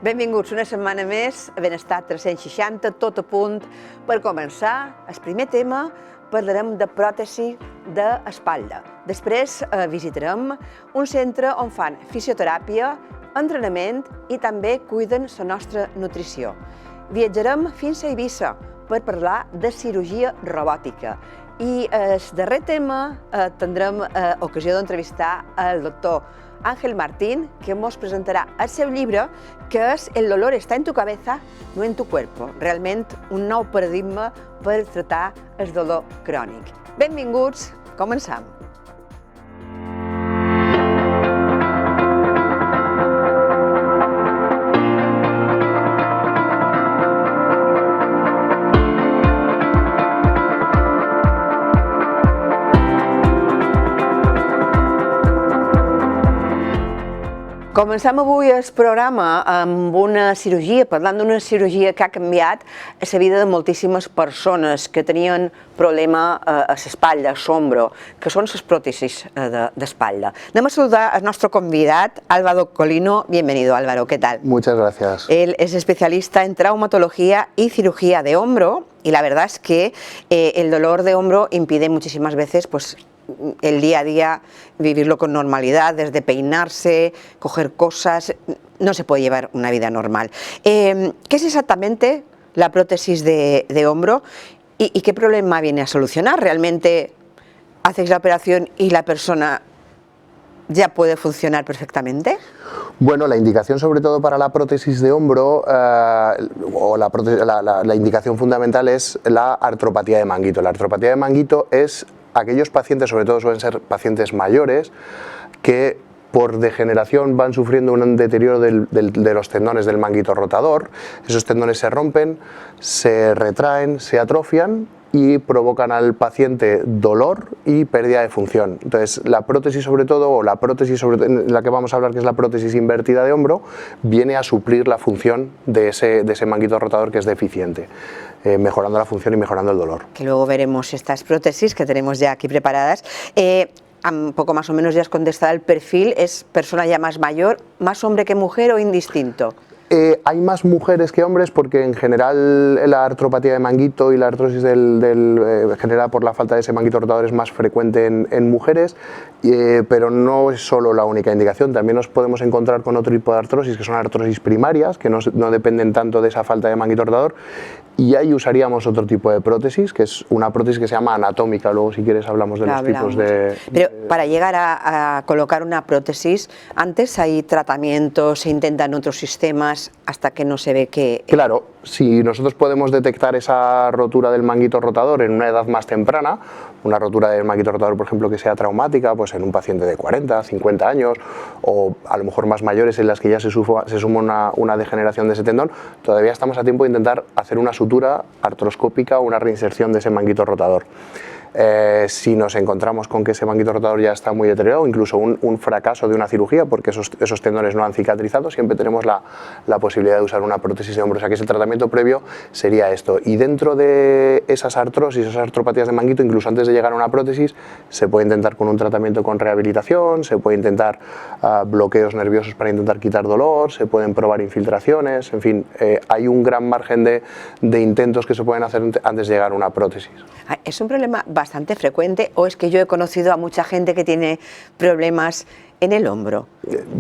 Benvinguts una setmana més a Benestar 360, tot a punt. Per començar, el primer tema, parlarem de pròtesi d'espatlla. Després visitarem un centre on fan fisioteràpia, entrenament i també cuiden la nostra nutrició. Viatjarem fins a Eivissa per parlar de cirurgia robòtica. I el darrer tema tindrem ocasió d'entrevistar el doctor Ángel Martín, que ens presentarà el seu llibre, que és El dolor está en tu cabeza, no en tu cuerpo. Realment un nou paradigma per tractar el dolor crònic. Benvinguts, començam. Comencem avui el programa amb una cirurgia, parlant d'una cirurgia que ha canviat la vida de moltíssimes persones que tenien problema a l'espatlla, a l'hombro, que són les pròtesis d'espatlla. Anem a saludar al nostre convidat, Álvaro Colino. Bienvenido, Álvaro, ¿qué tal? Muchas gracias. Él es especialista en traumatología y cirugía de hombro, y la verdad es que el dolor de hombro impide muchísimas veces, pues, el día a día, vivirlo con normalidad, desde peinarse, coger cosas, no se puede llevar una vida normal. ¿Qué es exactamente la prótesis de hombro y qué problema viene a solucionar? ¿Realmente hacéis la operación y la persona ya puede funcionar perfectamente? Bueno, la indicación sobre todo para la prótesis de hombro, o la indicación fundamental es la artropatía de Manguito. La artropatía de Manguito es aquellos pacientes, sobre todo suelen ser pacientes mayores, que por degeneración van sufriendo un deterioro de los tendones del manguito rotador. Esos tendones se rompen, se retraen, se atrofian y provocan al paciente dolor y pérdida de función. Entonces, la prótesis sobre todo, o la prótesis en la que vamos a hablar, que es la prótesis invertida de hombro, viene a suplir la función de ese manguito rotador que es deficiente, mejorando la función y mejorando el dolor. Que luego veremos estas prótesis que tenemos ya aquí preparadas. Un poco más o menos ya has contestado el perfil, ¿es persona ya más mayor, más hombre que mujer o indistinto? Hay más mujeres que hombres porque en general la artropatía de manguito y la artrosis generada por la falta de ese manguito rotador es más frecuente en mujeres, pero no es solo la única indicación. También nos podemos encontrar con otro tipo de artrosis, que son artrosis primarias, que no dependen tanto de esa falta de manguito rotador, y ahí usaríamos otro tipo de prótesis, que es una prótesis que se llama anatómica. Luego, si quieres, hablamos de los tipos de... Pero para llegar a colocar una prótesis, antes hay tratamientos, se intentan otros sistemas hasta que no se ve que... Claro, si nosotros podemos detectar esa rotura del manguito rotador en una edad más temprana, una rotura del manguito rotador, por ejemplo, que sea traumática, pues en un paciente de 40, 50 años, o a lo mejor más mayores en las que ya se suma una degeneración de ese tendón, todavía estamos a tiempo de intentar hacer una sutura artroscópica o una reinserción de ese manguito rotador. Si nos encontramos con que ese manguito rotador ya está muy deteriorado, incluso un fracaso de una cirugía porque esos tendones no han cicatrizado, siempre tenemos la posibilidad de usar una prótesis de hombro. O sea que ese tratamiento previo sería esto. Y dentro de esas artrosis, esas artropatías de manguito, incluso antes de llegar a una prótesis, se puede intentar con un tratamiento con rehabilitación, se puede intentar bloqueos nerviosos para intentar quitar dolor, se pueden probar infiltraciones, en fin, hay un gran margen de intentos que se pueden hacer antes de llegar a una prótesis. Es un problema bastante frecuente, o es que yo he conocido a mucha gente que tiene problemas en el hombro.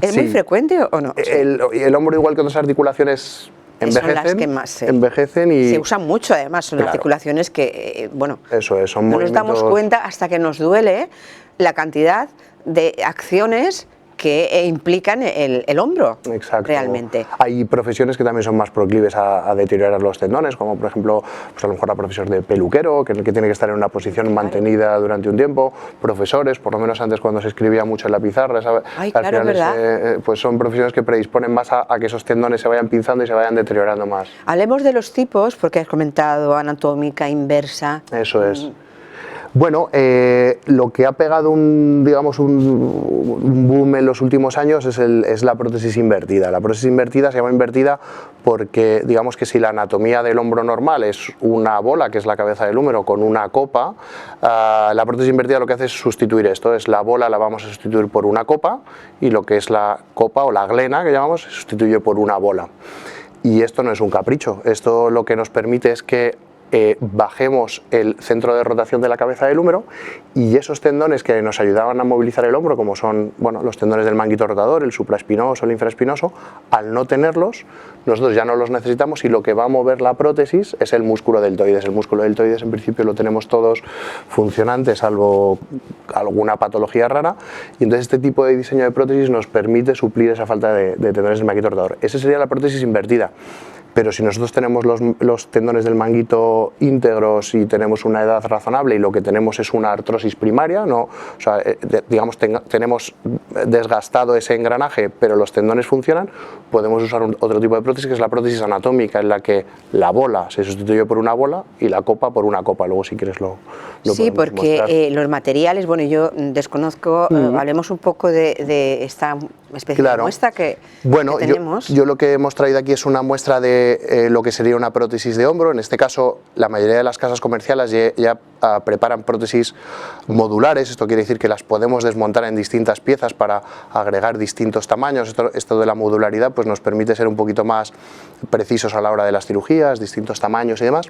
¿Es sí. muy frecuente o no? El hombro, igual que otras articulaciones, envejecen, son las que más envejecen y se usan mucho, además, son claro. Articulaciones que, bueno, eso es, son no movimientos... nos damos cuenta hasta que nos duele la cantidad de acciones que implican el hombro. Exacto. Realmente. Hay profesiones que también son más proclives a deteriorar los tendones, como por ejemplo, pues a lo mejor la profesión de peluquero, que tiene que estar en una posición mantenida durante un tiempo, profesores, por lo menos antes cuando se escribía mucho en la pizarra, ¿sabes? Claro, al final pues son profesiones que predisponen más a que esos tendones se vayan pinzando y se vayan deteriorando más. Hablemos de los tipos, porque has comentado anatómica, inversa. Eso es. Bueno, lo que ha pegado un boom en los últimos años es la prótesis invertida. La prótesis invertida se llama invertida porque digamos que si la anatomía del hombro normal es una bola, que es la cabeza del húmero, con una copa, la prótesis invertida lo que hace es sustituir esto. Es la bola la vamos a sustituir por una copa y lo que es la copa o la glena que llamamos se sustituye por una bola. Y esto no es un capricho, esto lo que nos permite es que bajemos el centro de rotación de la cabeza del húmero y esos tendones que nos ayudaban a movilizar el hombro, como son los tendones del manguito rotador, el supraespinoso, el infraespinoso, al no tenerlos, nosotros ya no los necesitamos y lo que va a mover la prótesis es el músculo deltoides. El músculo deltoides en principio lo tenemos todos funcionante, salvo alguna patología rara, y entonces este tipo de diseño de prótesis nos permite suplir esa falta de tendones del manguito rotador. Esa sería la prótesis invertida. Pero si nosotros tenemos los tendones del manguito íntegros y tenemos una edad razonable y lo que tenemos es una artrosis primaria, digamos tenemos desgastado ese engranaje pero los tendones funcionan, podemos usar otro tipo de prótesis que es la prótesis anatómica, en la que la bola se sustituye por una bola y la copa por una copa. Luego si quieres lo sí, porque los materiales, bueno, yo desconozco, hablemos un poco de esta especie de muestra que tenemos. Yo lo que hemos traído aquí es una muestra de lo que sería una prótesis de hombro. En este caso, la mayoría de las casas comerciales ya preparan prótesis modulares. Esto quiere decir que las podemos desmontar en distintas piezas para agregar distintos tamaños. Esto de la modularidad pues nos permite ser un poquito más precisos a la hora de las cirugías, distintos tamaños y demás.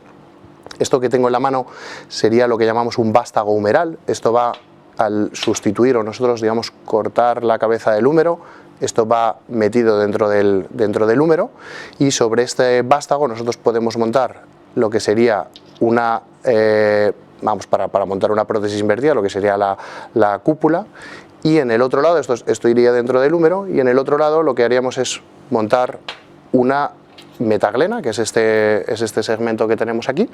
Esto que tengo en la mano sería lo que llamamos un vástago humeral. Esto va al sustituir o nosotros digamos cortar la cabeza del húmero. Esto va metido dentro del húmero y sobre este vástago nosotros podemos montar lo que sería una, para montar una prótesis invertida, lo que sería la cúpula, y en el otro lado, esto iría dentro del húmero, y en el otro lado lo que haríamos es montar una metaglena, que es este segmento que tenemos aquí,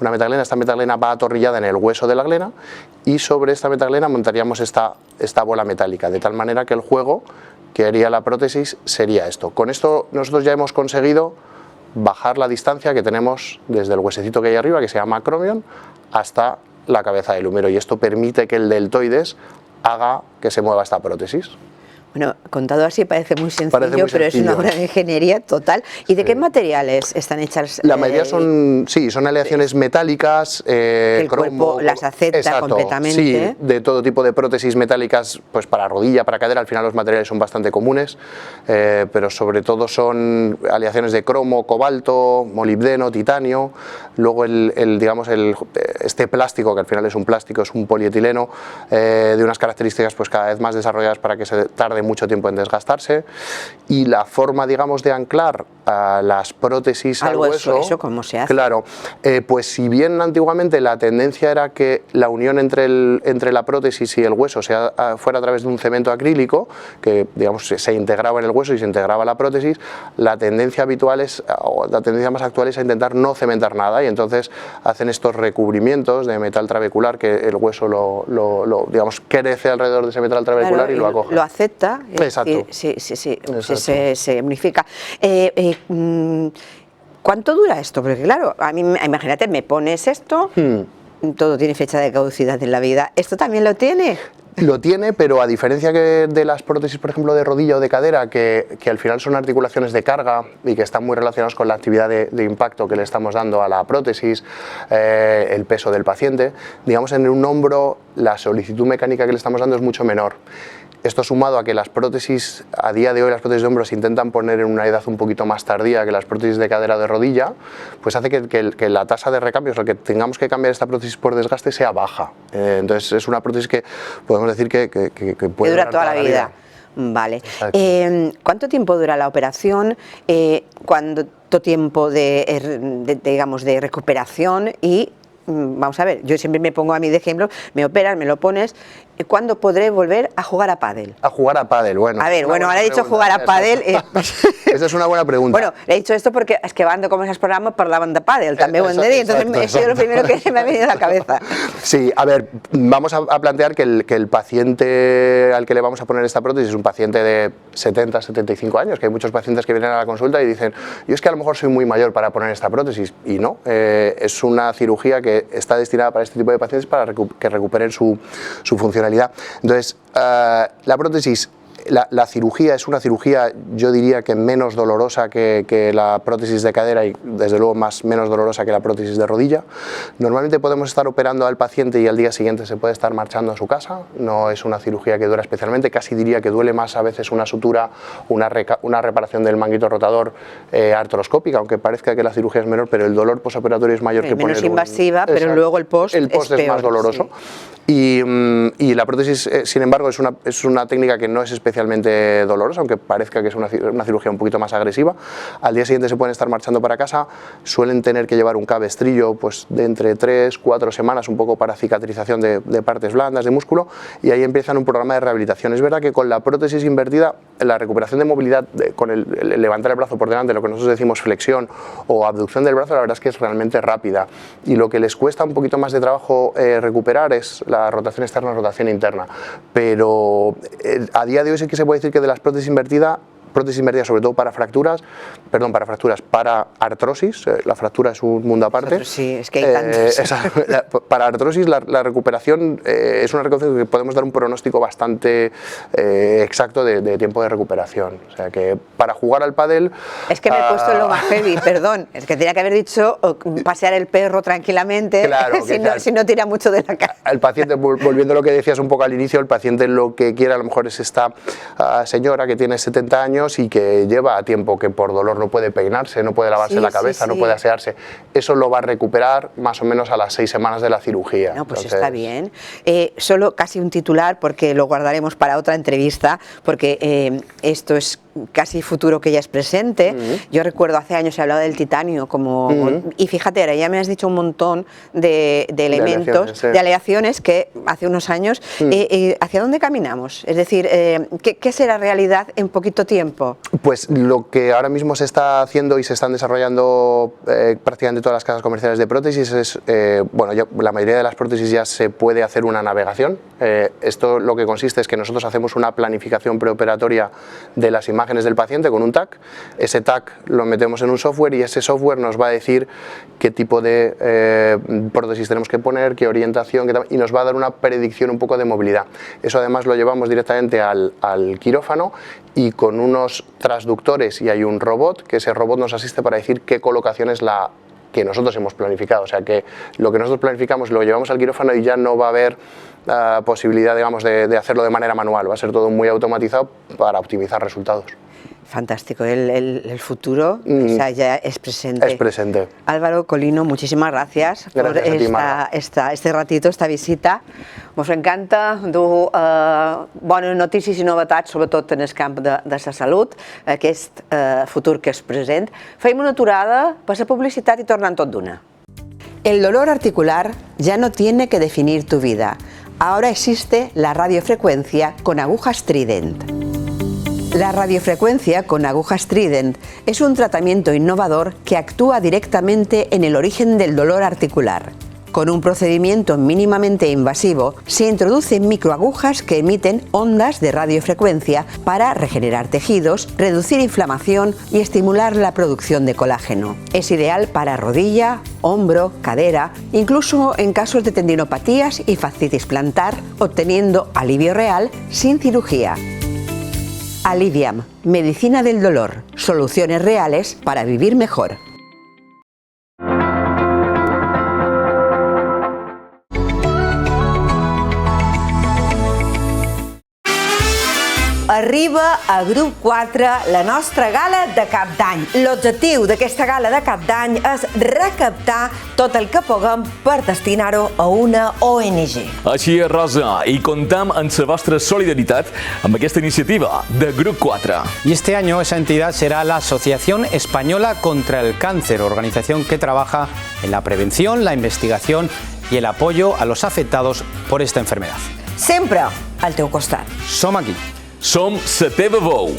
una metaglena. Esta metaglena va atornillada en el hueso de la glena y sobre esta metaglena montaríamos esta bola metálica, de tal manera que el juego que haría la prótesis sería esto. Con esto nosotros ya hemos conseguido bajar la distancia que tenemos desde el huesecito que hay arriba, que se llama acromion, hasta la cabeza del húmero, y esto permite que el deltoides haga que se mueva esta prótesis. Bueno, contado así parece muy sencillo, pero es una obra de ingeniería total. ¿Y de qué materiales están hechas? La mayoría son aleaciones metálicas, el cromo, cuerpo las acepta completamente. Sí, de todo tipo de prótesis metálicas, pues para rodilla, para cadera. Al final los materiales son bastante comunes, pero sobre todo son aleaciones de cromo, cobalto, molibdeno, titanio. Luego este plástico, que al final es un plástico, es un polietileno de unas características pues cada vez más desarrolladas para que se tarde mucho tiempo en desgastarse, y la forma, digamos, de anclar a las prótesis al hueso, ¿eso cómo se hace? Claro, pues si bien antiguamente la tendencia era que la unión entre la prótesis y el hueso fuera a través de un cemento acrílico, que digamos se integraba en el hueso y se integraba la prótesis, la tendencia más actual es a intentar no cementar nada, y entonces hacen estos recubrimientos de metal trabecular que el hueso digamos crece alrededor de ese metal trabecular, claro, y lo acoge. Lo acepta. Exacto. Se unifica. ¿Cuánto dura esto? Porque claro, a mí, imagínate, me pones esto, todo tiene fecha de caducidad en la vida. ¿Esto también lo tiene? Lo tiene, pero a diferencia de las prótesis, por ejemplo, de rodilla o de cadera, que al final son articulaciones de carga y que están muy relacionadas con la actividad de impacto que le estamos dando a la prótesis, el peso del paciente, digamos, en un hombro la solicitud mecánica que le estamos dando es mucho menor. Esto sumado a que las prótesis, a día de hoy las prótesis de hombro se intentan poner en una edad un poquito más tardía que las prótesis de cadera o de rodilla, pues hace que la tasa de recambios, o que tengamos que cambiar esta prótesis por desgaste, sea baja. Entonces es una prótesis que podemos decir que puede durar toda la vida. Vale. ¿Cuánto tiempo dura la operación? ¿Cuánto tiempo de recuperación? Y vamos a ver, yo siempre me pongo a mí de ejemplo, me operas, me lo pones ¿cuándo podré volver a jugar a pádel? A jugar a pádel, bueno. A ver, bueno, ahora he dicho jugar a pádel. Esa es una buena pregunta. Bueno, he dicho esto porque es que van de començar el programa parlaven de pádel, també ho hem de dir, entonces eso es lo primero que me ha venido a la cabeza. Sí, a ver, vamos a plantear que el paciente al que le vamos a poner esta prótesis es un paciente de 70, 75 años, que hay muchos pacientes que vienen a la consulta y dicen, yo es que a lo mejor soy muy mayor para poner esta prótesis, y no, es una cirugía que está destinada para este tipo de pacientes para que recuperen su funcionalidad. Entonces, la prótesis, la cirugía es una cirugía, yo diría que menos dolorosa que la prótesis de cadera y desde luego menos dolorosa que la prótesis de rodilla. Normalmente podemos estar operando al paciente y al día siguiente se puede estar marchando a su casa. No es una cirugía que dura especialmente, casi diría que duele más a veces una sutura, una reparación del manguito rotador artroscópica, aunque parezca que la cirugía es menor, pero el dolor postoperatorio es mayor que poner menos invasiva, pero luego el post es peor, más doloroso. Sí. Y la prótesis, sin embargo, es una técnica que no es especialmente dolorosa, aunque parezca que es una cirugía un poquito más agresiva. Al día siguiente se pueden estar marchando para casa, suelen tener que llevar un cabestrillo pues, de entre 3-4 semanas, un poco para cicatrización de partes blandas, de músculo, y ahí empiezan un programa de rehabilitación. Es verdad que con la prótesis invertida, la recuperación de movilidad, con el levantar el brazo por delante, lo que nosotros decimos flexión o abducción del brazo, la verdad es que es realmente rápida, y lo que les cuesta un poquito más de trabajo recuperar es la rotación externa, rotación interna, pero a día de hoy sí que se puede decir que de las prótesis invertidas sobre todo para fracturas, para artrosis, la fractura es un mundo aparte. Sí, es que hay tantos. Para artrosis la recuperación es una recuperación que podemos dar un pronóstico bastante exacto de tiempo de recuperación. O sea que para jugar al pádel... Es que me he puesto lo más heavy, perdón, es que tenía que haber dicho pasear el perro tranquilamente, claro, si no tira mucho de la cara. El paciente, volviendo a lo que decías un poco al inicio, el paciente lo que quiere a lo mejor es esta señora que tiene 70 años y que lleva tiempo que por dolor no puede peinarse, no puede lavarse la cabeza, no puede asearse. Eso lo va a recuperar más o menos a las 6 semanas de la cirugía. No, pues entonces... está bien. Solo casi un titular, porque lo guardaremos para otra entrevista, porque esto es casi futuro que ya es presente. Yo recuerdo hace años se hablaba del titanio y fíjate, ahora ya me has dicho un montón de elementos, de aleaciones que hace unos años, ¿hacia dónde caminamos? Es decir, ¿qué será realidad en poquito tiempo? Pues lo que ahora mismo se está haciendo y se están desarrollando prácticamente todas las casas comerciales de prótesis es, la mayoría de las prótesis ya se puede hacer una navegación. Esto lo que consiste es que nosotros hacemos una planificación preoperatoria de las imágenes del paciente con un TAC. Ese TAC lo metemos en un software y ese software nos va a decir qué tipo de prótesis tenemos que poner, qué orientación, y nos va a dar una predicción un poco de movilidad. Eso además lo llevamos directamente al quirófano y con unos transductores, y hay un robot, que ese robot nos asiste para decir qué colocación es la que nosotros hemos planificado. O sea que lo que nosotros planificamos lo llevamos al quirófano y ya no va a haber posibilidad, digamos, de hacerlo de manera manual. Va a ser todo muy automatizado para optimizar resultados. Fantástico, el futuro o sea, ya es presente. Es presente. Álvaro Colino, muchísimas gracias por este ratito, esta visita. Ens encanta dur bones notícies i novetats, sobretot en el camp de la salut, aquest futur que és present. Fem una aturada per la publicitat i tornem tot d'una. El dolor articular ya no tiene que definir tu vida. Ahora existe la radiofrecuencia con agujas Trident. La radiofrecuencia con agujas Trident es un tratamiento innovador que actúa directamente en el origen del dolor articular. Con un procedimiento mínimamente invasivo, se introducen microagujas que emiten ondas de radiofrecuencia para regenerar tejidos, reducir inflamación y estimular la producción de colágeno. Es ideal para rodilla, hombro, cadera, incluso en casos de tendinopatías y fascitis plantar, obteniendo alivio real sin cirugía. Aliviam, medicina del dolor, soluciones reales para vivir mejor. Arriba a Grup 4 la nostra gala de cap d'any. L'objectiu d'aquesta gala de cap d'any és recaptar tot el que puguem per destinar-ho a una ONG. Així és, Rosa, i comptam amb la vostra solidaritat amb aquesta iniciativa de Grup 4. Y este año esa entidad será la Asociación Española contra el Cáncer, organización que trabaja en la prevención, la investigación y el apoyo a los afectados por esta enfermedad. sempre al teu costat. Som aquí. Som la teva veu.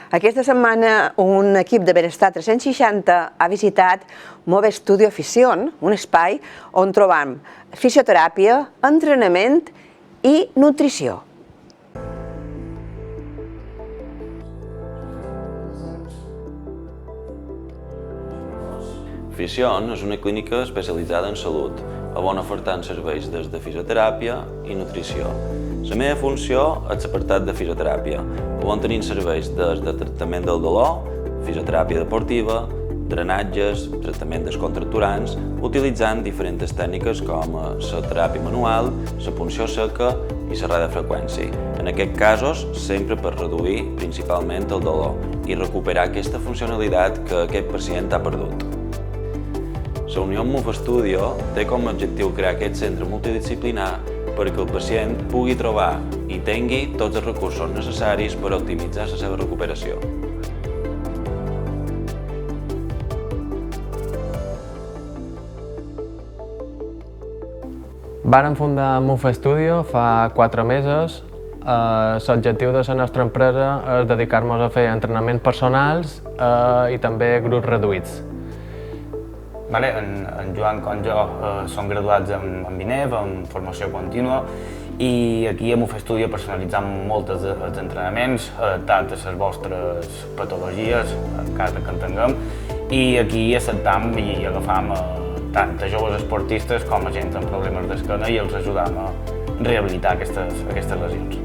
Aquesta setmana un equip de Benestar 360 ha visitat Move Studio Fission, un espai on trobam fisioteràpia, entrenament i nutrició. Fission és una clínica especialitzada en salut, on ofertant serveis des de fisioteràpia i nutrició. La meva funció és l'apartat de fisioteràpia, on tenim serveis des de tractament del dolor, fisioteràpia deportiva, drenatges, tractament descontracturants, utilitzant diferents tècniques com la teràpia manual, la punció seca i la radiofreqüència. En aquests casos, sempre per reduir principalment el dolor i recuperar aquesta funcionalitat que aquest pacient ha perdut. La Unió Move Studio té com a objectiu crear aquest centre multidisciplinar perquè el pacient pugui trobar i tingui tots els recursos necessaris per optimitzar la seva recuperació. Vàrem fundar Move Studio fa 4 mesos. L'objectiu de la nostra empresa és dedicar-nos a fer entrenaments personals i també grups reduïts. En Joan com jo som graduats en BINEF, en formació contínua, i aquí a Move Studio personalitzam molts dels entrenaments adaptats a les vostres patologies, en cas que en tinguem, i aquí acceptam i agafam tant a joves esportistes com a gent amb problemes d'esquena i els ajudam a rehabilitar aquestes lesions.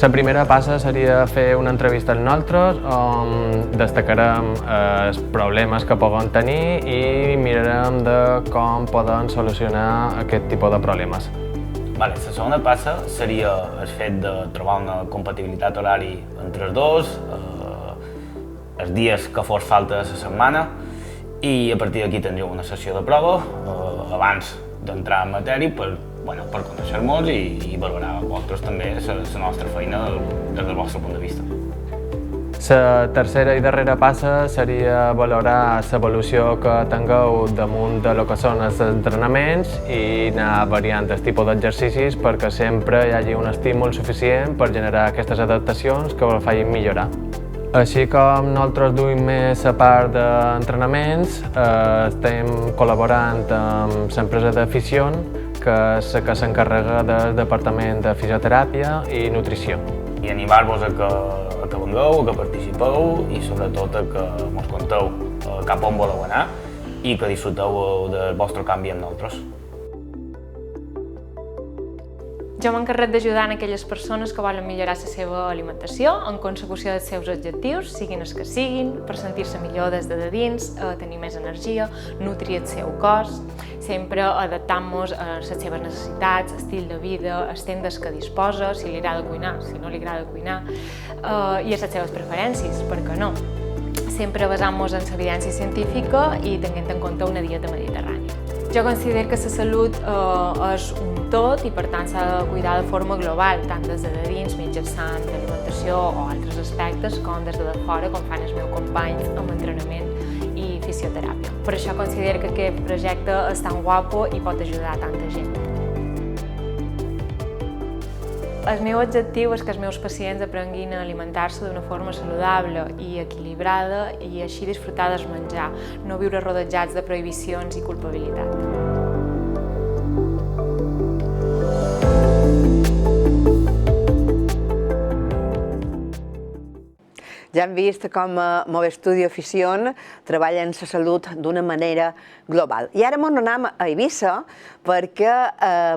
La primera passa seria fer una entrevista amb nosaltres on destacarem els problemes que poden tenir i mirarem de com poden solucionar aquest tipus de problemes. La segona passa seria el fet de trobar una compatibilitat horari entre els dos, els dies que fos falta de la setmana, i a partir d'aquí tindríeu una sessió de prova abans d'entrar en matèria per conèixer-nos i valorar vosaltres també la nostra feina des del vostre punt de vista. La tercera i darrera passa seria valorar l'evolució que tingueu damunt de lo que són els entrenaments i anar variant el tipus d'exercicis perquè sempre hi hagi un estímul suficient per generar aquestes adaptacions que us facin millorar. Així com nosaltres duim més a part d'entrenaments, estem col·laborant amb l'empresa de Fission, que és la que s'encarrega del departament de fisioteràpia i nutrició. I animar-vos a que vengueu, a que participeu i sobretot a que ens conteu cap on voleu anar i que disfruteu del vostre canvi amb nosaltres. Jo m'encarrec d'ajudar en aquelles persones que volen millorar la seva alimentació en consecució dels seus objectius, siguin els que siguin, per sentir-se millor des de dins, tenir més energia, nutrir el seu cos, sempre adaptant-nos a les seves necessitats, estil de vida, els temps que disposa, si li agrada cuinar, si no li agrada cuinar, i a les seves preferències, per què no? Sempre basant-nos en l'evidència científica i tenint en compte una dieta mediterrània. Jo considero que la salut és un tot i per tant s'ha de cuidar de forma global, tant des de dins mitjançant l'alimentació o altres aspectes, com des de fora, com fan els meus companys amb entrenament i fisioteràpia. Per això considero que aquest projecte és tan guapo i pot ajudar a tanta gent. El meu objectiu és que els meus pacients aprenguin a alimentar-se d'una forma saludable i equilibrada i així disfrutar del menjar, no viure rodejats de prohibicions i culpabilitat. Ja hem vist com Move Studio Fission treballa en la salut d'una manera global. I ara ens anem a Eivissa perquè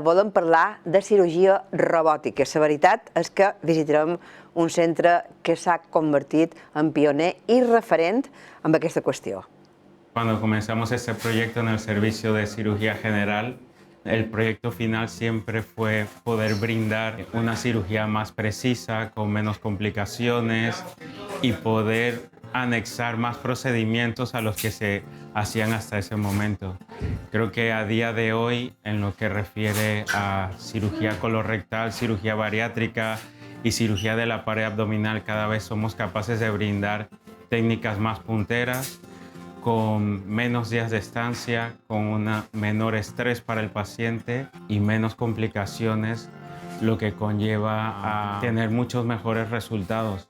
volem parlar de cirurgia robòtica. La veritat és que visitarem un centre que s'ha convertit en pioner i referent en aquesta qüestió. Cuando comenzamos este proyecto en el servicio de cirugía general, el proyecto final siempre fue poder brindar una cirugía más precisa, con menos complicaciones y poder anexar más procedimientos a los que se hacían hasta ese momento. Creo que a día de hoy, en lo que refiere a cirugía colorectal, cirugía bariátrica y cirugía de la pared abdominal, cada vez somos capaces de brindar técnicas más punteras, con menos días de estancia, con un menor estrés para el paciente y menos complicaciones, lo que conlleva a tener muchos mejores resultados.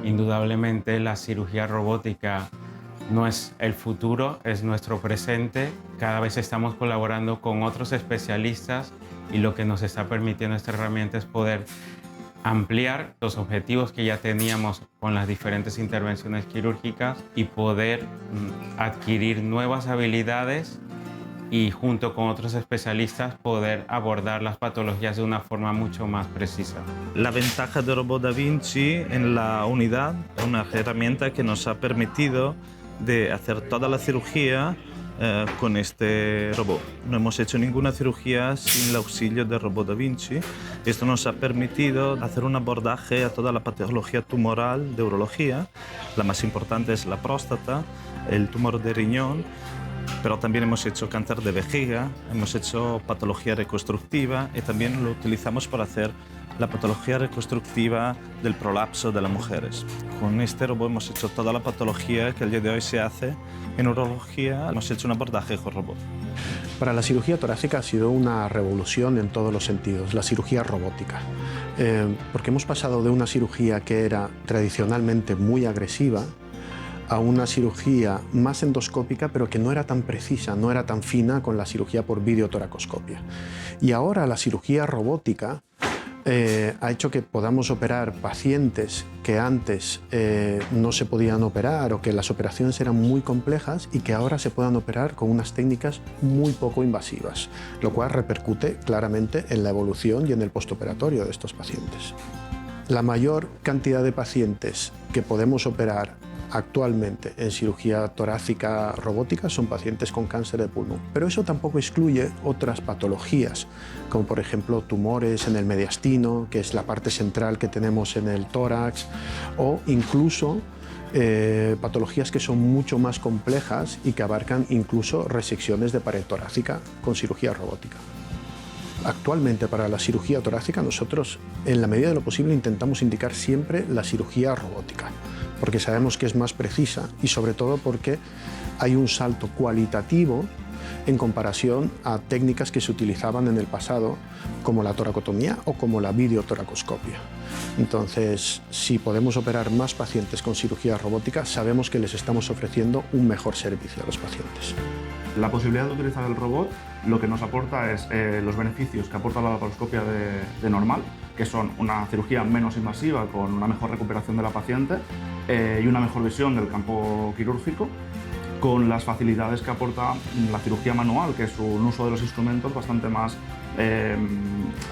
Indudablemente la cirugía robótica no es el futuro, es nuestro presente. Cada vez estamos colaborando con otros especialistas y lo que nos está permitiendo esta herramienta es poder ampliar los objetivos que ya teníamos con las diferentes intervenciones quirúrgicas y poder adquirir nuevas habilidades y junto con otros especialistas poder abordar las patologías de una forma mucho más precisa. La ventaja del robot Da Vinci en la unidad es una herramienta que nos ha permitido de hacer toda la cirugía con este robot. No hemos hecho ninguna cirugía sin el auxilio del robot Da Vinci. Esto nos ha permitido hacer un abordaje a toda la patología tumoral de urología. La más importante es la próstata, el tumor de riñón, pero también hemos hecho cáncer de vejiga, hemos hecho patología reconstructiva y también lo utilizamos para hacer la patología reconstructiva del prolapso de las mujeres. Con este robot hemos hecho toda la patología que el día de hoy se hace en urología. Hemos hecho un abordaje con robot. Para la cirugía torácica ha sido una revolución en todos los sentidos, la cirugía robótica. Porque hemos pasado de una cirugía que era tradicionalmente muy agresiva a una cirugía más endoscópica, pero que no era tan precisa, no era tan fina con la cirugía por videotoracoscopia. Y ahora la cirugía robótica ha hecho que podamos operar pacientes que antes no se podían operar o que las operaciones eran muy complejas y que ahora se puedan operar con unas técnicas muy poco invasivas, lo cual repercute claramente en la evolución y en el postoperatorio de estos pacientes. La mayor cantidad de pacientes que podemos operar actualmente en cirugía torácica robótica son pacientes con cáncer de pulmón, pero eso tampoco excluye otras patologías, como por ejemplo tumores en el mediastino, que es la parte central que tenemos en el tórax, o incluso patologías que son mucho más complejas y que abarcan incluso resecciones de pared torácica con cirugía robótica. Actualmente para la cirugía torácica nosotros, en la medida de lo posible, intentamos indicar siempre la cirugía robótica, porque sabemos que es más precisa y sobre todo porque hay un salto cualitativo en comparación a técnicas que se utilizaban en el pasado, como la toracotomía o como la videotoracoscopia. Entonces, si podemos operar más pacientes con cirugía robótica, sabemos que les estamos ofreciendo un mejor servicio a los pacientes. La posibilidad de utilizar el robot lo que nos aporta es los beneficios que aporta la laparoscopia de normal, que son una cirugía menos invasiva con una mejor recuperación de la paciente y una mejor visión del campo quirúrgico, con las facilidades que aporta la cirugía manual, que es un uso de los instrumentos bastante más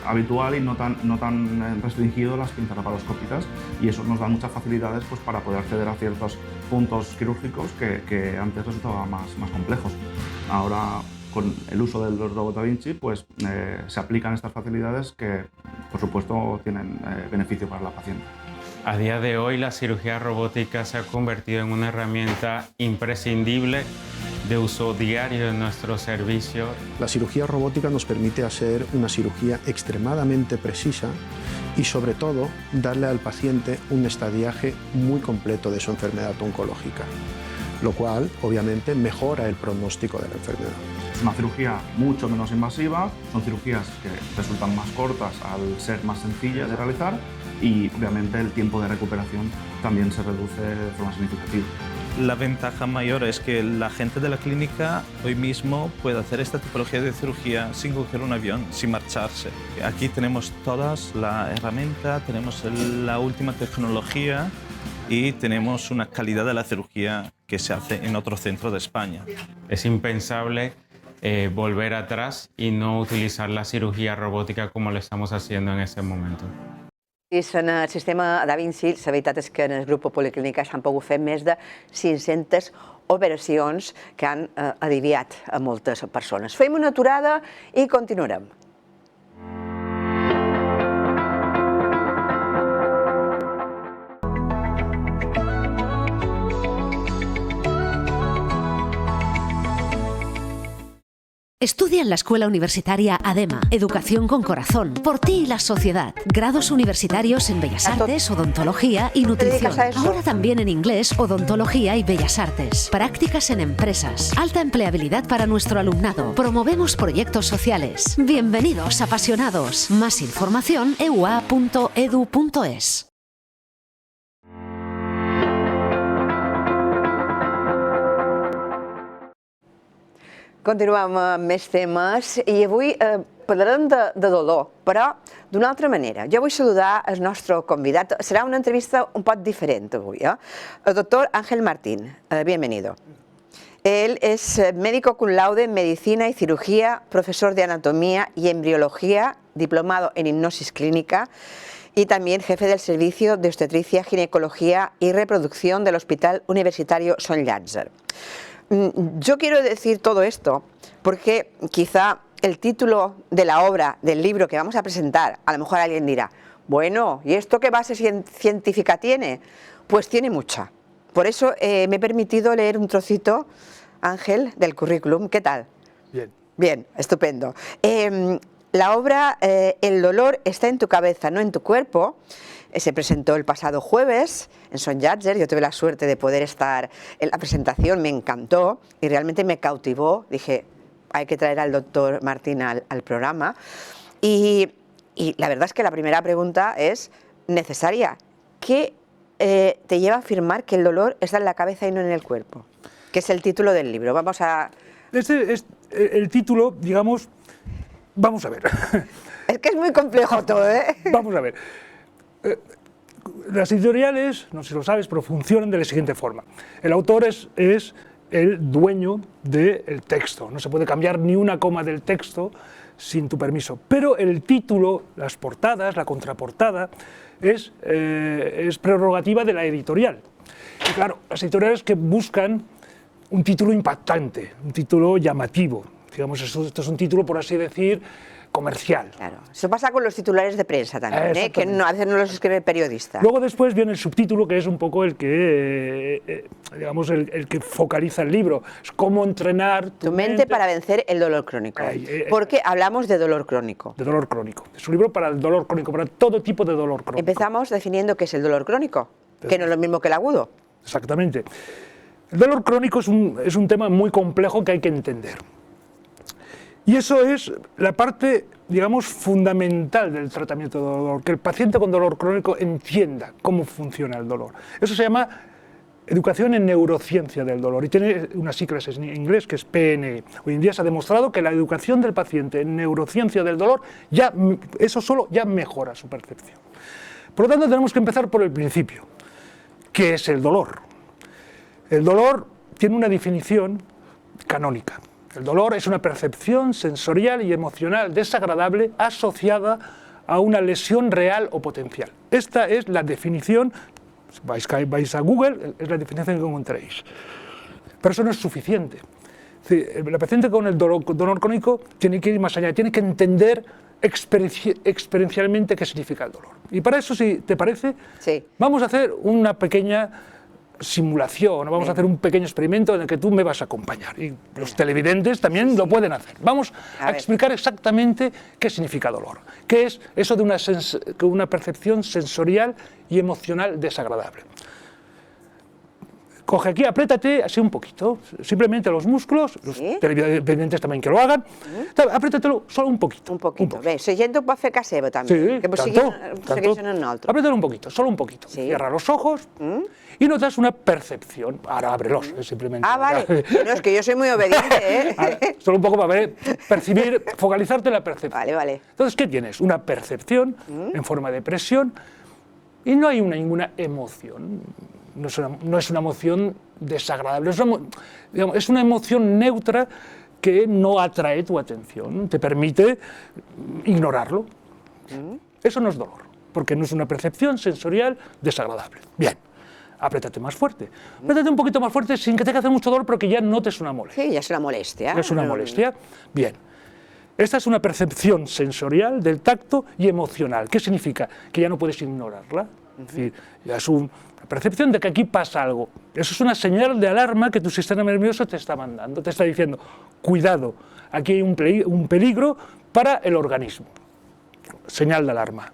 habitual y no tan restringido a las pinzas laparoscópicas, y eso nos da muchas facilidades pues, para poder acceder a ciertos puntos quirúrgicos que antes resultaban más complejos. Ahora, con el uso del robot Da Vinci, pues, se aplican estas facilidades que, por supuesto, tienen beneficio para la paciente. A día de hoy, la cirugía robótica se ha convertido en una herramienta imprescindible de uso diario en nuestro servicio. La cirugía robótica nos permite hacer una cirugía extremadamente precisa y, sobre todo, darle al paciente un estadiaje muy completo de su enfermedad oncológica, lo cual, obviamente, mejora el pronóstico de la enfermedad. Es una cirugía mucho menos invasiva, son cirugías que resultan más cortas al ser más sencillas de realizar y, obviamente, el tiempo de recuperación también se reduce de forma significativa. La ventaja mayor es que la gente de la clínica hoy mismo puede hacer esta tipología de cirugía sin coger un avión, sin marcharse. Aquí tenemos todas la herramienta, tenemos la última tecnología y tenemos una calidad de la cirugía que se hace en otro centro de España. Es impensable volver atrás y no utilizar la cirugía robótica como lo estamos haciendo en este momento. En el sistema Da Vinci, la veritat és que en el grup Policlínica s'han pogut fer més de 500 operacions que han aliviat a moltes persones. Fem una aturada i continuarem. Estudia en la Escuela Universitaria ADEMA, Educación con Corazón, por ti y la sociedad. Grados universitarios en Bellas Artes, Odontología y Nutrición. Ahora también en Inglés, Odontología y Bellas Artes. Prácticas en empresas. Alta empleabilidad para nuestro alumnado. Promovemos proyectos sociales. Bienvenidos, apasionados. Más información, eua.edu.es. Continuem amb més temes i avui parlarem de dolor, però d'una altra manera. Jo vull saludar el nostre convidat. Serà una entrevista un poc diferent avui. El doctor Ángel Martín, bienvenido. Él es médico cum laude en Medicina y Cirugía, profesor de Anatomía y Embriología, diplomado en Hipnosis Clínica y también jefe del Servicio de Obstetricia, Ginecología y Reproducción del Hospital Universitario Son Llàtzer. Yo quiero decir todo esto porque quizá el título de la obra, del libro que vamos a presentar, a lo mejor alguien dirá, bueno, ¿y esto qué base científica tiene? Pues tiene mucha. Por eso me he permitido leer un trocito, Ángel, del currículum. ¿Qué tal? Bien. Bien, estupendo. La obra El dolor está en tu cabeza, no en tu cuerpo, se presentó el pasado jueves en Son Llàtzer. Yo tuve la suerte de poder estar en la presentación, me encantó y realmente me cautivó. Dije, hay que traer al doctor Martín al programa. Y la verdad es que la primera pregunta es necesaria. ¿Qué te lleva a afirmar que el dolor está en la cabeza y no en el cuerpo? Que es el título del libro. Vamos a... Este es el título, digamos... Vamos a ver. Es que es muy complejo todo, ¿eh? Vamos a ver. Las editoriales, no sé si lo sabes, pero funcionan de la siguiente forma. El autor es el dueño del texto. No se puede cambiar ni una coma del texto sin tu permiso. Pero el título, las portadas, la contraportada, es prerrogativa de la editorial. Y claro, las editoriales que buscan un título impactante, un título llamativo. Digamos, esto es un título, por así decir, comercial. Claro. Eso pasa con los titulares de prensa también, que a veces no los escribe el periodista. Luego después viene el subtítulo, que es un poco el que, digamos, el que focaliza el libro. Es cómo entrenar tu mente para vencer el dolor crónico. Porque hablamos de dolor crónico. De dolor crónico. Es un libro para el dolor crónico, para todo tipo de dolor crónico. Empezamos definiendo qué es el dolor crónico, que no es lo mismo que el agudo. Exactamente. El dolor crónico es un tema muy complejo que hay que entender. Y eso es la parte, digamos, fundamental del tratamiento del dolor, que el paciente con dolor crónico entienda cómo funciona el dolor. Eso se llama educación en neurociencia del dolor y tiene unas siglas en inglés que es PNE. Hoy en día se ha demostrado que la educación del paciente en neurociencia del dolor, eso solo ya mejora su percepción. Por lo tanto, tenemos que empezar por el principio. ¿Qué es el dolor? El dolor tiene una definición canónica. El dolor es una percepción sensorial y emocional desagradable asociada a una lesión real o potencial. Esta es la definición, vais a Google, es la definición que encontréis. Pero eso no es suficiente. La paciente con el dolor crónico tiene que ir más allá, tiene que entender experiencialmente qué significa el dolor. Y para eso, si te parece, vamos a hacer una pequeña simulación, vamos a hacer un pequeño experimento en el que tú me vas a acompañar y los televidentes también lo pueden hacer. Vamos a explicar exactamente qué significa dolor, qué es eso de una percepción sensorial y emocional desagradable. Coge aquí, apriétate así un poquito, simplemente los músculos, los televidentes también que lo hagan, apriétatelo solo un poquito. Un poquito. Bé, la gent ho pot fer a casa seva també, que segueixen en nosaltres. Apriétalo un poquito, solo un poquito. Cierra los ojos y notas una percepción. Ahora ábrelos, simplemente. Ah, vale. No, es que yo soy muy obediente, ¿eh? Solo un poco para percibir, focalizarte en la percepción. Vale, vale. Entonces, ¿qué tienes? Una percepción en forma de presión y no hay ninguna emoción. No es una emoción desagradable, es una emoción neutra que no atrae tu atención, te permite ignorarlo. Eso no es dolor, porque no es una percepción sensorial desagradable. Bien, apriétate más fuerte. Apriétate un poquito más fuerte sin que te haga mucho dolor, pero que ya notes una molestia. Sí, ya es una molestia. Ya es una molestia. Bien. Esta es una percepción sensorial del tacto y emocional. ¿Qué significa? Que ya no puedes ignorarla. Es decir, ya es una percepción de que aquí pasa algo. Eso es una señal de alarma que tu sistema nervioso te está mandando, te está diciendo, cuidado, aquí hay un peligro para el organismo. Señal de alarma.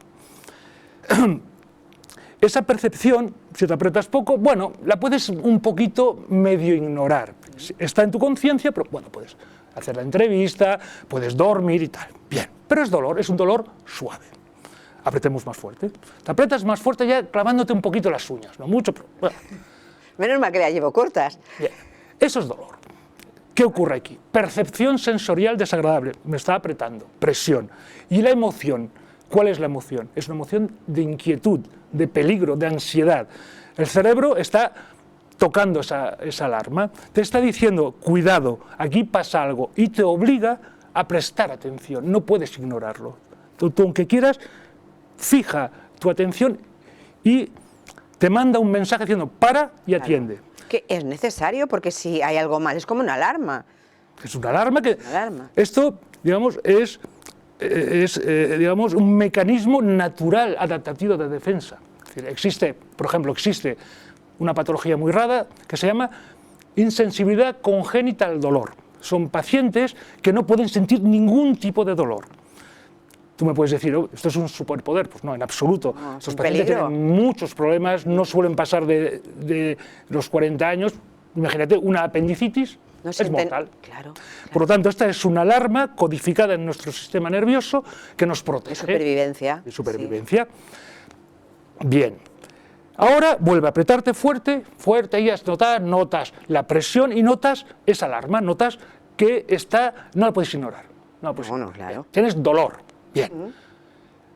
Esa percepción, si te aprietas poco, bueno, la puedes un poquito medio ignorar. Está en tu conciencia, pero bueno, puedes hacer la entrevista, puedes dormir y tal. Bien, pero es dolor, es un dolor suave. Apretemos más fuerte. Te aprietas más fuerte ya clavándote un poquito las uñas, no mucho, pero bueno. Menos mal que las llevo cortas. Bien, eso es dolor. ¿Qué ocurre aquí? Percepción sensorial desagradable, me está apretando, presión. Y la emoción, ¿cuál es la emoción? Es una emoción de inquietud, de peligro, de ansiedad. El cerebro está tocando esa alarma, te está diciendo, cuidado, aquí pasa algo, y te obliga a prestar atención, no puedes ignorarlo. Tú aunque quieras, fija tu atención y te manda un mensaje diciendo, para y atiende. Que es necesario, porque si hay algo mal, es como una alarma. Es una alarma que... Esto, digamos, es digamos, un mecanismo natural adaptativo de defensa. Es decir, existe, por ejemplo, existe una patología muy rara que se llama insensibilidad congénita al dolor. Son pacientes que no pueden sentir ningún tipo de dolor. Tú me puedes decir, oh, esto es un superpoder. Pues no, en absoluto. No, estos pacientes tienen muchos problemas, no suelen pasar de los 40 años. Imagínate, una apendicitis es mortal. Claro. Por lo tanto, esta es una alarma codificada en nuestro sistema nervioso que nos protege. De supervivencia. De supervivencia. Sí. Bien. Ahora vuelve a apretarte fuerte, fuerte, y notas la presión y notas esa alarma, notas que no la puedes ignorar. No la puedes ignorar. Claro. Tienes dolor. Bien.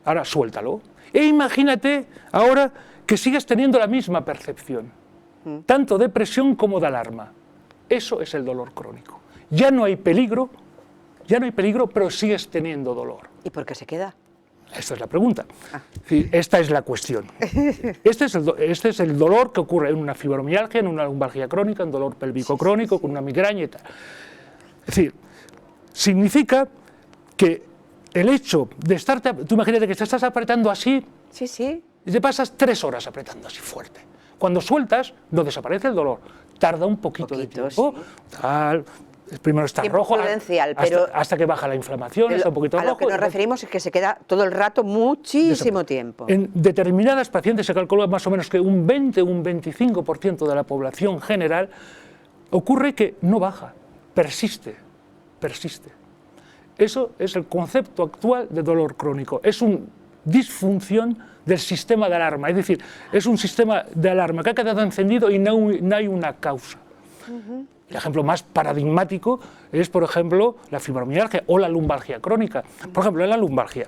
Ahora suéltalo. E imagínate ahora que sigues teniendo la misma percepción, tanto de presión como de alarma. Eso es el dolor crónico. Ya no hay peligro, pero sigues teniendo dolor. ¿Y por qué se queda? Esta es la pregunta. Sí, esta es la cuestión. Este es el dolor que ocurre en una fibromialgia, en una lumbalgia crónica, en dolor pélvico crónico, con una migraña y tal. Es decir, significa que el hecho de estarte... Tú imagínate que te estás apretando así y te pasas 3 horas apretando así fuerte. Cuando sueltas, no desaparece el dolor. Tarda un poquito de tiempo. Tal, primero está rojo hasta que baja la inflamación, está un poquito rojo. A lo que nos referimos es que se queda todo el rato muchísimo tiempo. En determinadas pacientes se calcula más o menos que un 20 o un 25% de la población general ocurre que no baja, persiste. Eso es el concepto actual de dolor crónico. Es una disfunción del sistema de alarma, es decir, es un sistema de alarma que ha quedado encendido y no hay una causa. El ejemplo más paradigmático es, por ejemplo, la fibromialgia o la lumbalgia crónica. Por ejemplo, en la lumbalgia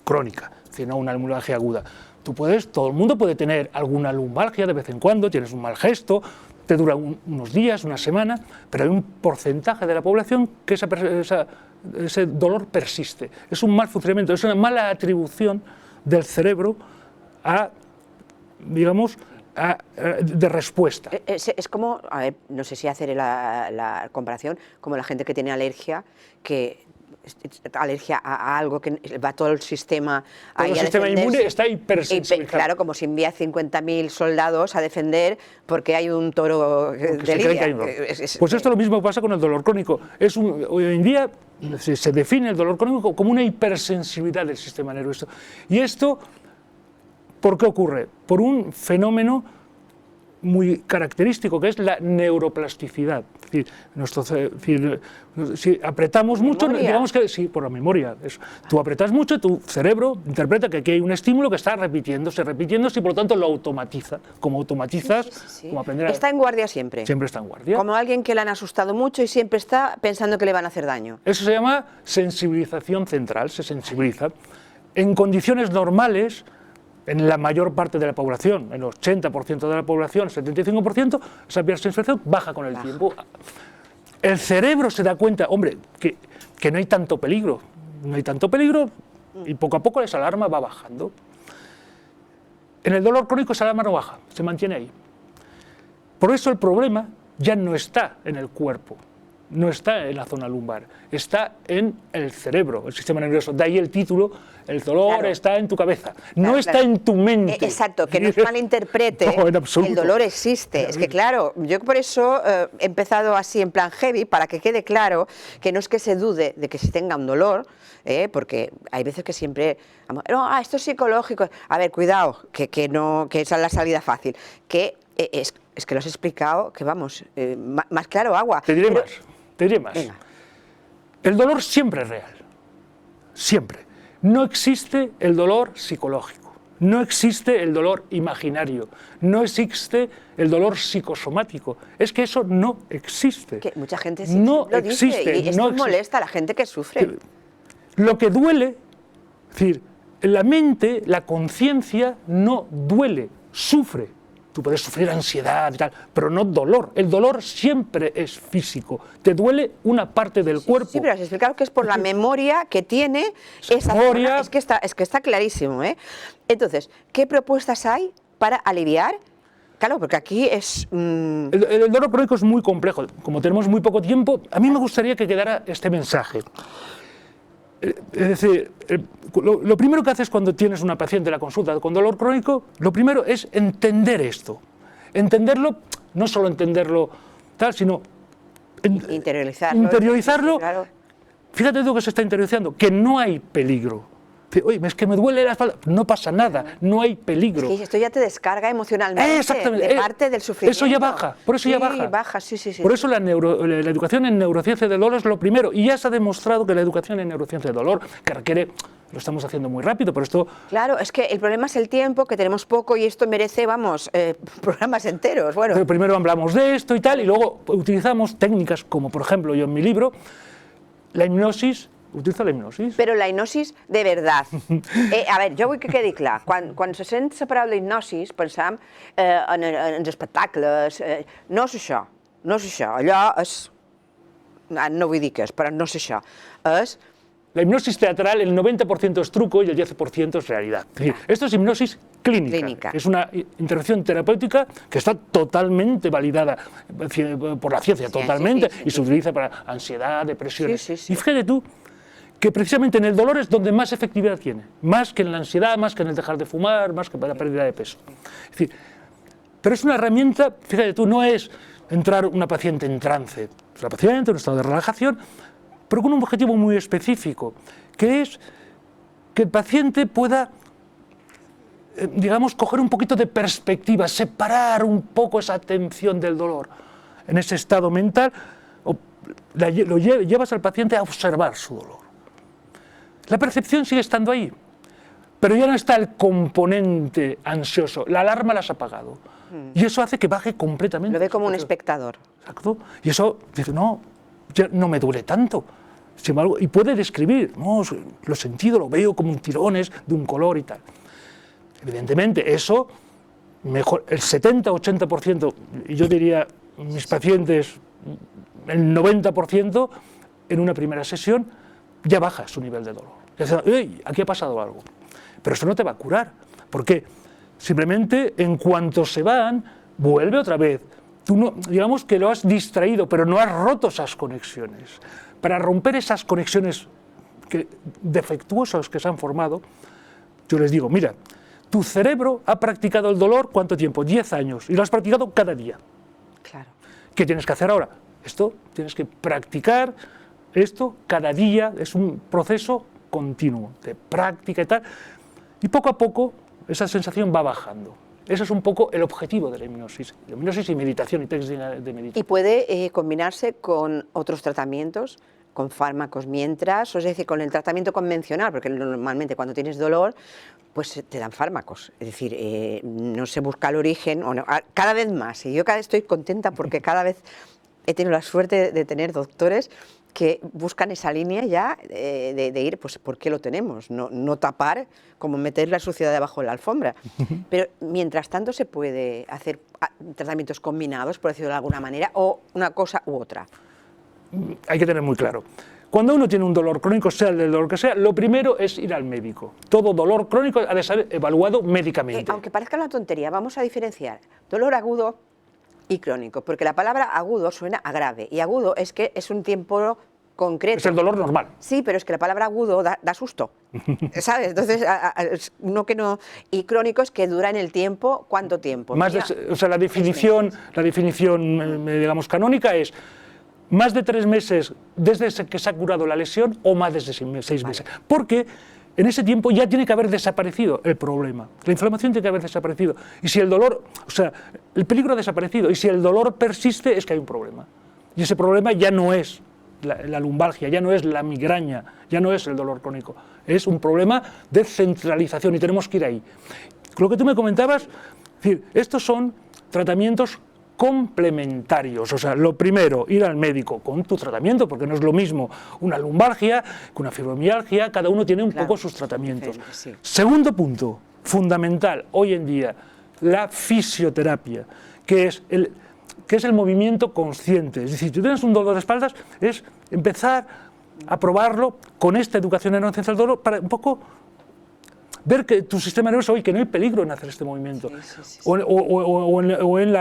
crónica, es decir, no una lumbalgia aguda. Todo el mundo puede tener alguna lumbalgia de vez en cuando, tienes un mal gesto, te dura unos días, una semana, pero hay un porcentaje de la población que ese dolor persiste. Es un mal funcionamiento, es una mala atribución del cerebro de respuesta. Es como, a ver, no sé si hacer la comparación, como la gente que tiene alergia a algo que va todo el sistema todo el sistema inmune está hipersensibilizado. Claro, como si envía 50.000 soldados a defender porque hay un toro de lidia. Pues esto lo mismo pasa con el dolor crónico. Hoy en día se define el dolor crónico como una hipersensibilidad del sistema nervioso. Y esto, ¿por qué ocurre? Por un fenómeno muy característico que es la neuroplasticidad. Es decir, si apretamos mucho, digamos que sí, por la memoria. Tú apretas mucho, tu cerebro interpreta que aquí hay un estímulo que está repitiéndose y por lo tanto lo automatiza. Como automatizas, como aprender Está en guardia siempre. Siempre está en guardia. Como alguien que le han asustado mucho y siempre está pensando que le van a hacer daño. Eso se llama sensibilización central, se sensibiliza. En condiciones normales, en la mayor parte de la población, en el 80% de la población, 75%, esa hipersensibilización baja con el tiempo. El cerebro se da cuenta, hombre, que no hay tanto peligro, y poco a poco esa alarma va bajando. En el dolor crónico esa alarma no baja, se mantiene ahí. Por eso el problema ya no está en el cuerpo, no está en la zona lumbar, está en el cerebro, el sistema nervioso. De ahí el título, el dolor está en tu cabeza, no está en tu mente. Exacto, que no se malinterprete, No, en absoluto. el dolor existe. Es que claro, yo por eso he empezado así en plan heavy, para que quede claro que no es que se dude de que se tenga un dolor, porque hay veces que siempre, no, esto es psicológico. A ver, cuidado, que esa es la salida fácil, que es que lo has explicado, que vamos, más claro agua. Te diré más. Venga. El dolor siempre es real, siempre. No existe el dolor psicológico, no existe el dolor imaginario, no existe el dolor psicosomático. Es que eso no existe. Que mucha gente sí no lo dice, existe, y esto molesta a la gente que sufre. Lo que duele, es decir, la mente, la conciencia no duele, sufre. Tú puedes sufrir ansiedad y tal, pero no dolor. El dolor siempre es físico. Te duele una parte del cuerpo. Sí, pero has explicado que es por la memoria que tiene esa zona. Es que está clarísimo, ¿eh? Entonces, ¿qué propuestas hay para aliviar? Claro, porque aquí es... El dolor crónico es muy complejo. Como tenemos muy poco tiempo, a mí me gustaría que quedara este mensaje. Es decir, lo primero que haces cuando tienes una paciente en la consulta con dolor crónico, lo primero es entender esto. Entenderlo, no solo entenderlo tal, sino interiorizarlo. Claro. Fíjate tú que se está interiorizando, que no hay peligro. Oye, es que me duele la espalda. No pasa nada, no hay peligro. Es que esto ya te descarga emocionalmente. Exactamente. De parte del sufrimiento. Eso ya baja, por eso ya baja. Sí. Por eso la educación en neurociencia del dolor es lo primero. Y ya se ha demostrado que la educación en neurociencia del dolor, que requiere, lo estamos haciendo muy rápido, pero esto... Claro, es que el problema es el tiempo, que tenemos poco y esto merece, vamos, programas enteros. Bueno. Pero primero hablamos de esto y tal, y luego utilizamos técnicas como, por ejemplo, yo en mi libro, la hipnosis. Utilitza la hipnosis. Però la hipnosis de veritat. A veure, jo vull que quedi clar. Quan se sent la paraula hipnosis, pensam en els espectacles. No és això. No és això. Allò és... No vull dir què és, però no és això. És... La hipnosis teatral, el 90% es truco y el 10% es realidad. Es decir, esto es hipnosis clínica. Es una intervención terapéutica que está totalmente validada por la ciencia, totalmente, y se utiliza para ansiedad, depresiones. Y fíjate tú que precisamente en el dolor es donde más efectividad tiene, más que en la ansiedad, más que en el dejar de fumar, más que para la pérdida de peso. Es decir, pero es una herramienta, fíjate tú, no es entrar una paciente en trance, es una paciente en un estado de relajación, pero con un objetivo muy específico, que es que el paciente pueda, digamos, coger un poquito de perspectiva, separar un poco esa atención del dolor en ese estado mental, lo llevas al paciente a observar su dolor. La percepción sigue estando ahí, pero ya no está el componente ansioso, la alarma la has apagado, y eso hace que baje completamente. Lo ve como un espectador. Exacto, y eso dice, no, ya no me duele tanto, y puede describir, no, lo he sentido, lo veo como tirones de un color y tal. Evidentemente eso, mejor, el 70-80%, y yo diría mis pacientes el 90% en una primera sesión ya baja su nivel de dolor. ¡Ey! Aquí ha pasado algo. Pero eso no te va a curar, porque simplemente en cuanto se van, vuelve otra vez. Tú no, digamos que lo has distraído, pero no has roto esas conexiones. Para romper esas conexiones defectuosas que se han formado, yo les digo, mira, tu cerebro ha practicado el dolor, ¿cuánto tiempo? 10 años, y lo has practicado cada día. Claro. ¿Qué tienes que hacer ahora? Esto, tienes que practicar esto cada día, es un proceso continuo de práctica y tal, y poco a poco esa sensación va bajando. Ese es un poco el objetivo de la hipnosis y meditación y técnica de meditación. ¿Y puede combinarse con otros tratamientos, con fármacos mientras, o es decir, con el tratamiento convencional? Porque normalmente cuando tienes dolor, pues te dan fármacos, es decir, no se busca el origen, o no, cada vez más, y yo cada vez estoy contenta porque cada vez he tenido la suerte de tener doctores que buscan esa línea ya de ir, pues ¿por qué lo tenemos? No tapar, como meter la suciedad debajo de la alfombra. Pero mientras tanto se puede hacer tratamientos combinados, por decirlo de alguna manera, o una cosa u otra. Hay que tener muy claro. Cuando uno tiene un dolor crónico, sea el dolor que sea, lo primero es ir al médico. Todo dolor crónico ha de ser evaluado médicamente. Aunque parezca una tontería, vamos a diferenciar dolor agudo y crónico, porque la palabra agudo suena a grave, y agudo es que es un tiempo concreto. Es el dolor normal. Sí, pero es que la palabra agudo da susto, ¿sabes? Entonces, no que no. Y crónico es que dura en el tiempo, ¿cuánto tiempo? Más o sea, la definición, digamos, canónica es más de 3 meses desde que se ha curado la lesión o más de 6 meses. Porque en ese tiempo ya tiene que haber desaparecido el problema. La inflamación tiene que haber desaparecido. Y si el dolor, o sea, el peligro ha desaparecido. Y si el dolor persiste, es que hay un problema. Y ese problema ya no es la lumbalgia, ya no es la migraña, ya no es el dolor crónico. Es un problema de centralización y tenemos que ir ahí. Lo que tú me comentabas, es decir, estos son tratamientos complementarios. O sea, lo primero, ir al médico con tu tratamiento, porque no es lo mismo una lumbalgia que una fibromialgia, cada uno tiene un poco sus tratamientos. Sí. Segundo punto, fundamental hoy en día, la fisioterapia, que es el movimiento consciente. Es decir, si tú tienes un dolor de espaldas, es empezar a probarlo con esta educación neurocentrada del dolor para un poco ver que tu sistema nervioso, oye, que no hay peligro en hacer este movimiento. O en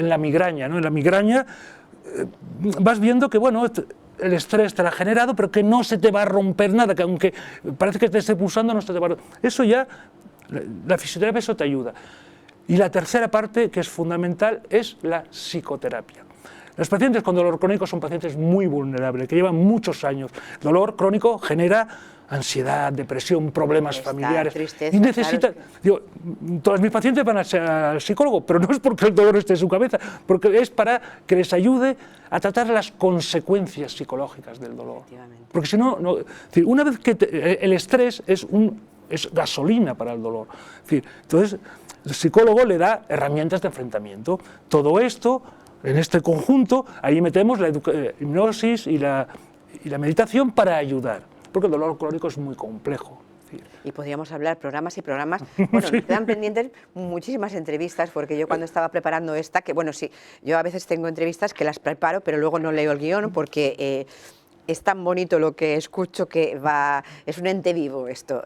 la migraña, ¿no? En la migraña vas viendo que, bueno, el estrés te lo ha generado, pero que no se te va a romper nada, que aunque parece que te esté pulsando, no se te va a romper. Eso ya, la fisioterapia, eso te ayuda. Y la tercera parte, que es fundamental, es la psicoterapia. Los pacientes con dolor crónico son pacientes muy vulnerables, que llevan muchos años. El dolor crónico genera ansiedad, depresión, problemas familiares. Tristeza, y necesitan, digo, todos mis pacientes van al psicólogo, pero no es porque el dolor esté en su cabeza, porque es para que les ayude a tratar las consecuencias psicológicas del dolor. Porque si no, una vez que el estrés es gasolina para el dolor. Entonces, el psicólogo le da herramientas de enfrentamiento. Todo esto, en este conjunto, ahí metemos la hipnosis y la meditación para ayudar, porque el dolor crónico es muy complejo. Y podríamos hablar programas y programas. Bueno, sí. Me quedan pendientes muchísimas entrevistas, porque yo cuando estaba preparando esta, que bueno, sí, yo a veces tengo entrevistas que las preparo, pero luego no leo el guión, porque es tan bonito lo que escucho que es un ente vivo este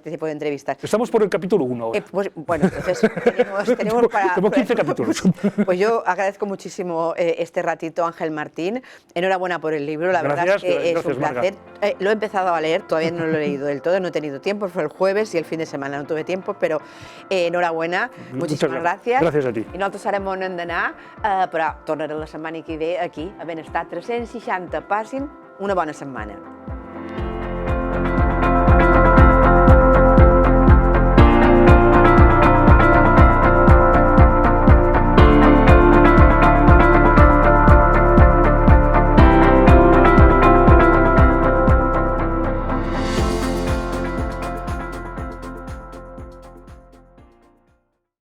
tipo de entrevistas. Estamos por el capítulo 1 ahora. Pues, bueno, entonces tenemos para... Tenemos 15 capítulos. Pues yo agradezco muchísimo este ratito, Ángel Martín. Enhorabuena por el libro, la verdad es que es un placer. Lo he empezado a leer, todavía no lo he leído del todo, no he tenido tiempo, fue el jueves y el fin de semana no tuve tiempo, però enhorabuena, moltíssimes gràcies. Gràcies a ti. I nosaltres ara on hem d'anar, però tornaré la setmana que ve aquí, a Benestar 360. Passin una bona setmana.